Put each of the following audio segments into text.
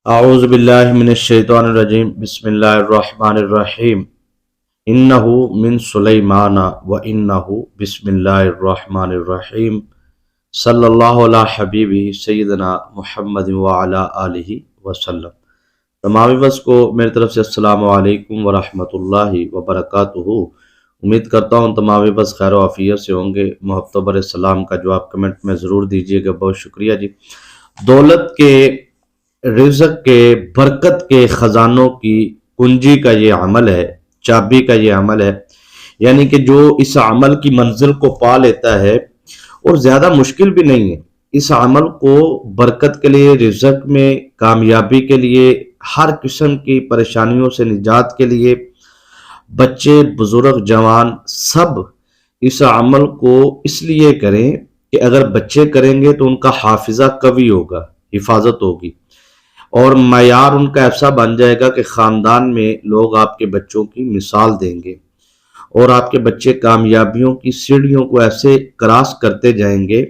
اعوذ باللہ من الشیطان الرجیم بسم اللہ الرحمن الرحیم انہو من سلیمان و انہو بسم اللہ الرحمن الرحیم صلی اللہ علی حبیبہ سیدنا محمد وعلی آلہ وسلم۔ تمام بس کو میری طرف سے السلام علیکم ورحمۃ اللہ وبرکاتہ۔ امید کرتا ہوں تمام بس خیر و عافیت سے ہوں گے۔ محتبر السلام کا جواب کمنٹ میں ضرور دیجیے گا، بہت شکریہ جی۔ دولت کے، رزق کے، برکت کے خزانوں کی کنجی کا یہ عمل ہے، چابی کا یہ عمل ہے، یعنی کہ جو اس عمل کی منزل کو پا لیتا ہے، اور زیادہ مشکل بھی نہیں ہے اس عمل کو برکت کے لیے، رزق میں کامیابی کے لیے، ہر قسم کی پریشانیوں سے نجات کے لیے، بچے، بزرگ، جوان سب اس عمل کو اس لیے کریں کہ اگر بچے کریں گے تو ان کا حافظہ قوی ہوگا، حفاظت ہوگی، اور معیار ان کا ایسا بن جائے گا کہ خاندان میں لوگ آپ کے بچوں کی مثال دیں گے، اور آپ کے بچے کامیابیوں کی سیڑھیوں کو ایسے کراس کرتے جائیں گے،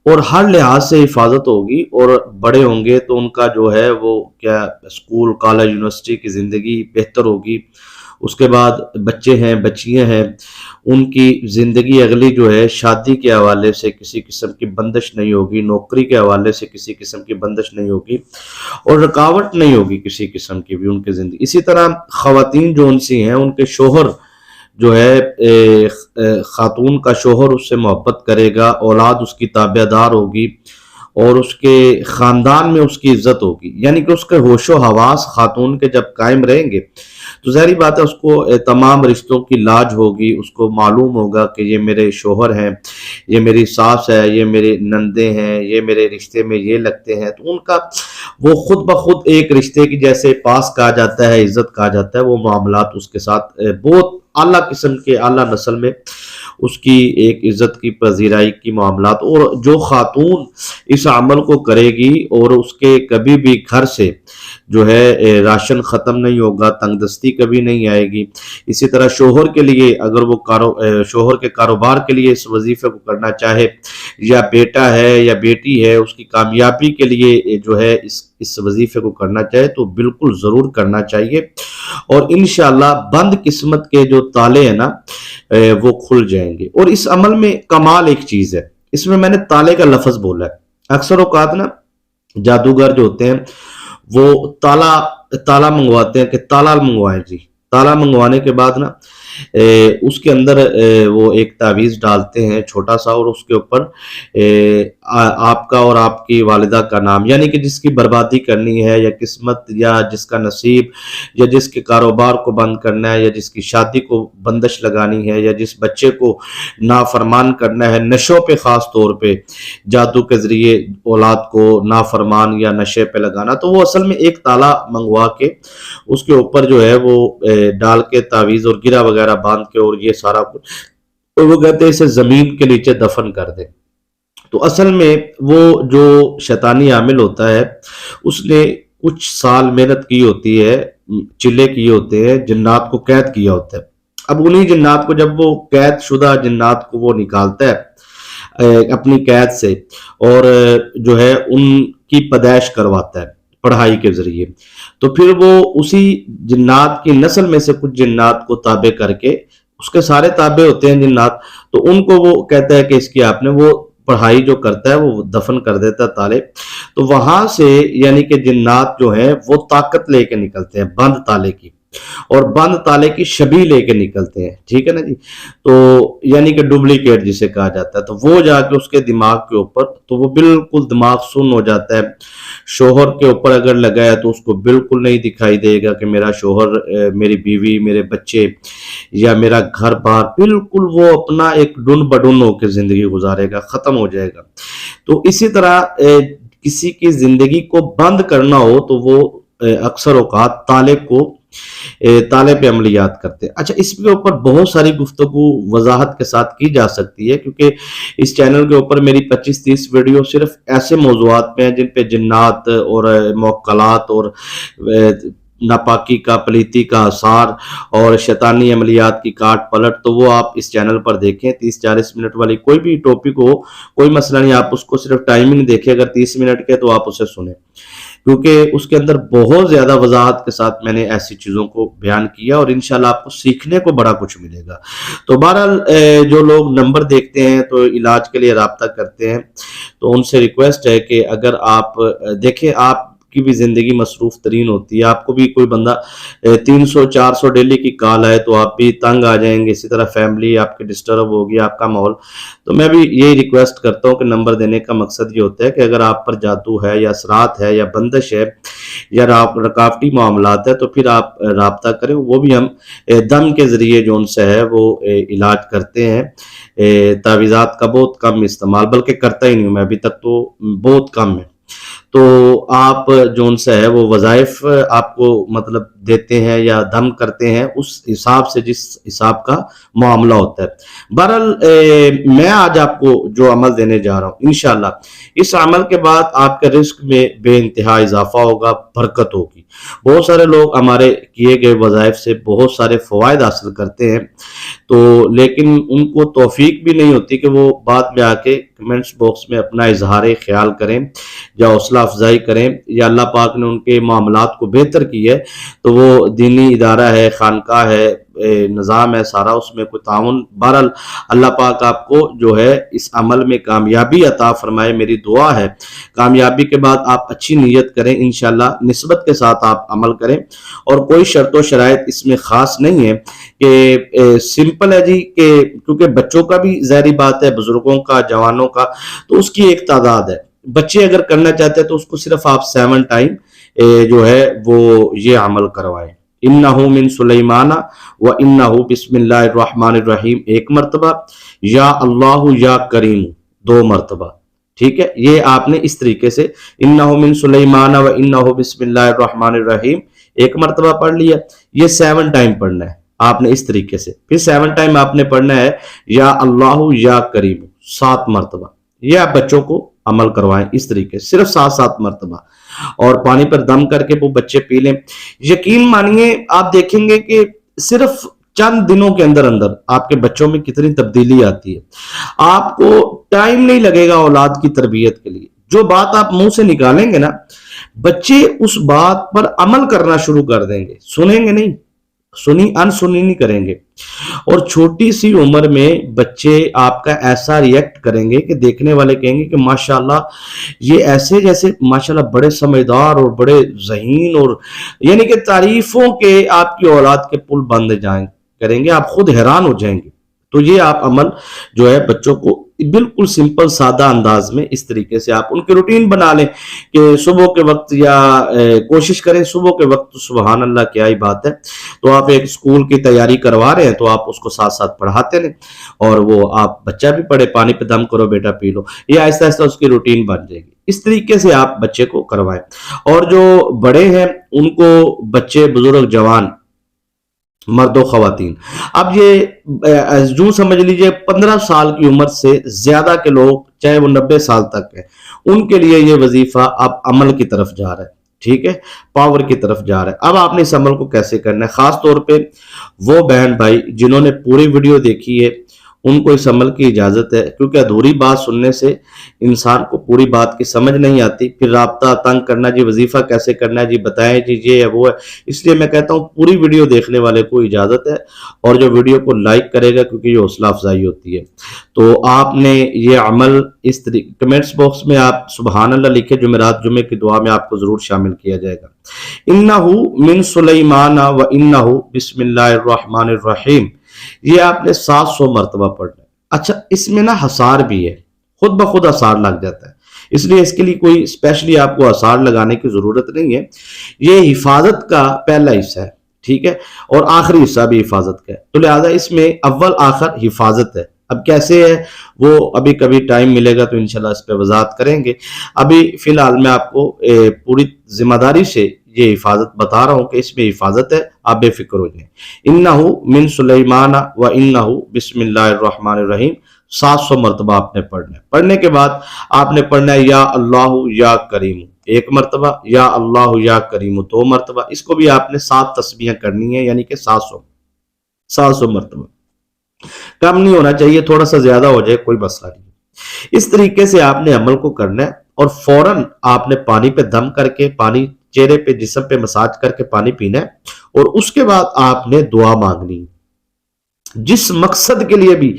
اور ہر لحاظ سے حفاظت ہوگی، اور بڑے ہوں گے تو ان کا جو ہے وہ کیا اسکول، کالج، یونیورسٹی کی زندگی بہتر ہوگی۔ اس کے بعد بچے ہیں، بچیاں ہیں، ان کی زندگی اگلی جو ہے شادی کے حوالے سے کسی قسم کی بندش نہیں ہوگی، نوکری کے حوالے سے کسی قسم کی بندش نہیں ہوگی، اور رکاوٹ نہیں ہوگی کسی قسم کی بھی ان کی زندگی۔ اسی طرح خواتین جو ان سی ہیں، ان کے شوہر جو ہے خاتون کا شوہر اس سے محبت کرے گا، اولاد اس کی تابع دار ہوگی، اور اس کے خاندان میں اس کی عزت ہوگی، یعنی کہ اس کے ہوش و حواس خاتون کے جب قائم رہیں گے تو ظاہری بات ہے اس کو تمام رشتوں کی لاج ہوگی، اس کو معلوم ہوگا کہ یہ میرے شوہر ہیں، یہ میری ساس ہے، یہ میرے نندے ہیں، یہ میرے رشتے میں یہ لگتے ہیں، تو ان کا وہ خود بخود ایک رشتے کی جیسے پاس کہا جاتا ہے، عزت کہا جاتا ہے، وہ معاملات اس کے ساتھ بہت اعلیٰ قسم کے، اعلیٰ نسل میں اس کی ایک عزت کی پذیرائی کی معاملات۔ اور جو خاتون اس عمل کو کرے گی اور اس کے کبھی بھی گھر سے جو ہے راشن ختم نہیں ہوگا، تنگ دستی کبھی نہیں آئے گی۔ اسی طرح شوہر کے لیے اگر وہ شوہر کے کاروبار کے لیے اس وظیفے کو کرنا چاہے، یا بیٹا ہے یا بیٹی ہے اس کی کامیابی کے لیے جو ہے اس وظیفے کو کرنا چاہے تو بالکل ضرور کرنا چاہیے، اور انشاءاللہ بند قسمت کے جو تالے ہیں نا وہ کھل جائیں گے۔ اور اس عمل میں کمال ایک چیز ہے، اس میں نے تالے کا لفظ بولا ہے۔ اکثر اوقات نا جادوگر جو ہوتے ہیں وہ تالا منگواتے ہیں کہ تالا منگوائیں جی، تالا منگوانے کے بعد نا اس کے اندر وہ ایک تعویذ ڈالتے ہیں چھوٹا سا، اور اس کے اوپر آپ کا اور آپ کی والدہ کا نام، یعنی کہ جس کی بربادی کرنی ہے یا قسمت یا جس کا نصیب یا جس کے کاروبار کو بند کرنا ہے یا جس کی شادی کو بندش لگانی ہے یا جس بچے کو نافرمان کرنا ہے، نشوں پہ خاص طور پہ جادو کے ذریعے اولاد کو نافرمان یا نشے پہ لگانا، تو وہ اصل میں ایک تالا منگوا کے اس کے اوپر جو ہے وہ ڈال کے تعویذ اور گرہ وغیرہ باندھ کے اور یہ سارا کچھ، اور وہ کہتے ہیں اسے زمین کے نیچے دفن کر دیں۔ تو اصل میں وہ جو شیطانی عامل ہوتا ہے اس نے کچھ سال محنت کی ہوتی ہے، چلے کیے ہوتے ہیں، جنات کو قید کیا ہوتا ہے۔ اب انہی جنات کو جب وہ قید شدہ جنات کو وہ نکالتا ہے اپنی قید سے، اور جو ہے ان کی پیدائش کرواتا ہے پڑھائی کے ذریعے، تو پھر وہ اسی جنات کی نسل میں سے کچھ جنات کو تابع کر کے، اس کے سارے تابع ہوتے ہیں جنات، تو ان کو وہ کہتا ہے کہ اس کی آپ نے وہ پڑھائی جو کرتا ہے وہ دفن کر دیتا ہے تالے، تو وہاں سے یعنی کہ جنات جو ہیں وہ طاقت لے کے نکلتے ہیں بند تالے کی، اور بند تالے کی شبیہ لے کے نکلتے ہیں، ٹھیک ہے نا جی، تو یعنی کہ ڈپلیکیٹ جسے کہا جاتا ہے، تو وہ جا کے اس کے دماغ کے اوپر، تو وہ بالکل دماغ سن ہو جاتا ہے۔ شوہر کے اوپر اگر لگا ہے تو اس کو بالکل نہیں دکھائی دے گا کہ میرا شوہر، میری بیوی، میرے بچے یا میرا گھر بار، بالکل وہ اپنا ایک ڈن بڈن ہو کے زندگی گزارے گا، ختم ہو جائے گا۔ تو اسی طرح کسی کی زندگی کو بند کرنا ہو تو وہ اکثر اوقات تالے پہ عملیات کرتے ہیں۔ اچھا، اس کے اوپر بہت ساری گفتگو وضاحت کے ساتھ کی جا سکتی ہے، کیونکہ اس چینل کے اوپر میری 25-30 ویڈیو صرف ایسے موضوعات پہ ہیں جن پہ جنات اور موکلات اور ناپاکی کا، پلیتی کا اثار اور شیطانی عملیات کی کاٹ پلٹ، تو وہ آپ اس چینل پر دیکھیں۔ 30-40 منٹ والی کوئی بھی ٹاپک ہو، کوئی مسئلہ نہیں، آپ اس کو صرف ٹائمنگ دیکھیں، اگر 30 منٹ کے تو آپ اسے سنیں۔ کیونکہ اس کے اندر بہت زیادہ وضاحت کے ساتھ میں نے ایسی چیزوں کو بیان کیا، اور انشاءاللہ آپ کو سیکھنے کو بڑا کچھ ملے گا۔ تو بہرحال جو لوگ نمبر دیکھتے ہیں تو علاج کے لیے رابطہ کرتے ہیں، تو ان سے ریکویسٹ ہے کہ اگر آپ دیکھیں، آپ کی بھی زندگی مصروف ترین ہوتی ہے، آپ کو بھی کوئی بندہ 300 400 ڈیلی کی کال ہے تو آپ بھی تنگ آ جائیں گے، اسی طرح فیملی آپ کی ڈسٹرب ہوگی، آپ کا ماحول۔ تو میں بھی یہی ریکویسٹ کرتا ہوں کہ نمبر دینے کا مقصد یہ ہوتا ہے کہ اگر آپ پر جادو ہے یا اثرات ہے یا بندش ہے یا رکاوٹی معاملات ہے تو پھر آپ رابطہ کریں، وہ بھی ہم دم کے ذریعے جو ان سے ہے وہ علاج کرتے ہیں۔ تعویذات کا بہت کم استعمال، بلکہ کرتا ہی نہیں ہوں میں ابھی تک، تو بہت کم ہے۔ تو آپ جو ان سے ہے وہ وظائف آپ کو مطلب دیتے ہیں یا دم کرتے ہیں اس حساب سے، جس حساب کا معاملہ ہوتا ہے۔ بہرحال میں آج آپ کو جو عمل دینے جا رہا ہوں، انشاءاللہ اس عمل کے بعد آپ کے رزق میں بے انتہا اضافہ ہوگا، برکت ہوگی۔ بہت سارے لوگ ہمارے کیے گئے وظائف سے بہت سارے فوائد حاصل کرتے ہیں، تو لیکن ان کو توفیق بھی نہیں ہوتی کہ وہ بعد میں آ کے کمنٹس باکس میں اپنا اظہار خیال کریں یا حوصلہ افزائی کریں، یا اللہ پاک نے ان کے معاملات کو بہتر کی ہے تو وہ دینی ادارہ ہے، خانقاہ ہے، نظام ہے سارا، اس میں کوئی تعاون۔ بہرحال اللہ پاک آپ کو جو ہے اس عمل میں کامیابی عطا فرمائے، میری دعا ہے۔ کامیابی کے بعد آپ اچھی نیت کریں، انشاءاللہ نسبت کے ساتھ آپ عمل کریں، اور کوئی شرط و شرائط اس میں خاص نہیں ہے کہ سمپل ہے جی، کہ کیونکہ بچوں کا بھی ظاہری بات ہے، بزرگوں کا، جوانوں کا، تو اس کی ایک تعداد ہے۔ بچے اگر کرنا چاہتے ہیں تو اس کو صرف آپ 7 ٹائم جو ہے وہ یہ عمل کروائیں۔ انہو من سلیمان و انہو بسم اللہ الرحمن الرحیم 1 مرتبہ، یا اللہ یا کریم 2 مرتبہ، ٹھیک ہے؟ یہ آپ نے اس طریقے سے انہو من سلیمان و انہو بسم اللہ الرحمن الرحیم 1 مرتبہ پڑھ لیا۔ یہ 7 ٹائم پڑھنا ہے آپ نے اس طریقے سے۔ پھر 7 ٹائم آپ نے پڑھنا ہے یا اللہ یا کریم 7 مرتبہ۔ یہ آپ بچوں کو عمل کروائیں اس طریقے سے، صرف 7 مرتبہ، اور پانی پر دم کر کے وہ بچے پی لیں۔ یقین مانیے آپ دیکھیں گے کہ صرف چند دنوں کے اندر اندر آپ کے بچوں میں کتنی تبدیلی آتی ہے۔ آپ کو ٹائم نہیں لگے گا اولاد کی تربیت کے لیے۔ جو بات آپ منہ سے نکالیں گے نا، بچے اس بات پر عمل کرنا شروع کر دیں گے، سنیں گے نہیں، انسنی نہیں کریں گے۔ اور چھوٹی سی عمر میں بچے آپ کا ایسا ریئیکٹ کریں گے کہ دیکھنے والے کہیں گے کہ ماشاءاللہ یہ ایسے جیسے ماشاءاللہ بڑے سمجھدار اور بڑے ذہین، اور یعنی کہ تعریفوں کے آپ کی اولاد کے پل بند کریں گے، آپ خود حیران ہو جائیں گے۔ تو یہ آپ عمل جو ہے بچوں کو بالکل سمپل سادہ انداز میں اس طریقے سے آپ ان کی روٹین بنا لیں کہ صبح کے وقت، یا کوشش کریں صبح کے وقت، سبحان اللہ کیا ہی بات ہے۔ تو آپ ایک اسکول کی تیاری کروا رہے ہیں تو آپ اس کو ساتھ ساتھ پڑھاتے رہیں، اور وہ آپ بچہ بھی پڑھے، پانی پہ دم کرو بیٹا پی لو، یہ آہستہ آہستہ اس کی روٹین بن جائے گی۔ اس طریقے سے آپ بچے کو کروائیں۔ اور جو بڑے ہیں ان کو، بچے، بزرگ، جوان، مرد و خواتین، اب یہ جو سمجھ لیجئے 15 سال کی عمر سے زیادہ کے لوگ، چاہے وہ 90 سال تک ہیں، ان کے لیے یہ وظیفہ اب عمل کی طرف جا رہا ہے، ٹھیک ہے، پاور کی طرف جا رہا ہے۔ اب آپ نے اس عمل کو کیسے کرنا ہے؟ خاص طور پہ وہ بہن بھائی جنہوں نے پوری ویڈیو دیکھی ہے ان کو اس عمل کی اجازت ہے، کیونکہ ادھوری بات سننے سے انسان کو پوری بات کی سمجھ نہیں آتی، پھر رابطہ تنگ کرنا، جی وظیفہ کیسے کرنا ہے، جی بتائیں جی یہ ہے وہ ہے۔ اس لیے میں کہتا ہوں پوری ویڈیو دیکھنے والے کو اجازت ہے، اور جو ویڈیو کو لائک کرے گا، کیونکہ یہ حوصلہ افزائی ہوتی ہے۔ تو آپ نے یہ عمل اس طریقے، کمنٹس باکس میں آپ سبحان اللہ لکھے، جمعرات جمعے کی دعا میں آپ کو ضرور شامل کیا جائے گا۔ انہو من سلیمان و انہو بسم اللہ الرحمن الرحیم، یہ آپ نے 700 مرتبہ پڑھنا ہے۔ اچھا، اس میں نا حصار بھی ہے، خود بخود حصار لگ جاتا ہے، اس لیے اس کے لیے کوئی اسپیشلی آپ کو حصار لگانے کی ضرورت نہیں ہے۔ یہ حفاظت کا پہلا حصہ ہے، ٹھیک ہے، اور آخری حصہ بھی حفاظت کا ہے، تو لہذا اس میں اول آخر حفاظت ہے۔ اب کیسے ہے وہ ابھی کبھی ٹائم ملے گا تو انشاءاللہ اس پہ وضاحت کریں گے۔ ابھی فی الحال میں آپ کو پوری ذمہ داری سے یہ حفاظت بتا رہا ہوں کہ اس میں حفاظت ہے، آپ بے فکر ہو جائیں۔ انہو من سلیمان و انہو بسم اللہ الرحمن الرحیم 700 مرتبہ آپ نے پڑھنا ہے۔ پڑھنے کے بعد آپ نے پڑھنا ہے یا اللہ یا کریم 1 مرتبہ، یا اللہ یا کریم 2 مرتبہ۔ اس کو بھی آپ نے 7 تسبیحیں کرنی ہے، یعنی کہ 700 مرتبہ۔ کم نہیں ہونا چاہیے، تھوڑا سا زیادہ ہو جائے کوئی مسئلہ نہیں۔ اس طریقے سے آپ نے عمل کو کرنا ہے، اور فوراً آپ نے پانی پہ دم کر کے پانی چہرے پہ جسم پہ مساج کر کے پانی پینا ہے، اور اس کے بعد آپ نے دعا مانگنی۔ جس مقصد کے لیے بھی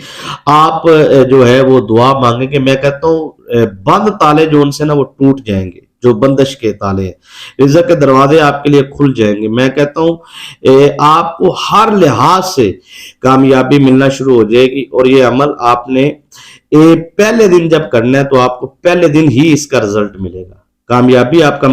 آپ جو ہے وہ دعا مانگیں گے، میں کہتا ہوں بند تالے جو ان سے نا وہ ٹوٹ جائیں گے، جو بندش کے تالے ہیں، رزق کے دروازے آپ کے لیے کھل جائیں گے۔ میں کہتا ہوں آپ کو ہر لحاظ سے کامیابی ملنا شروع ہو جائے گی، اور یہ عمل آپ نے پہلے دن جب کرنا ہے تو آپ کو پہلے دن ہی اس کا رزلٹ ملے گا۔ کامیابی آپ کا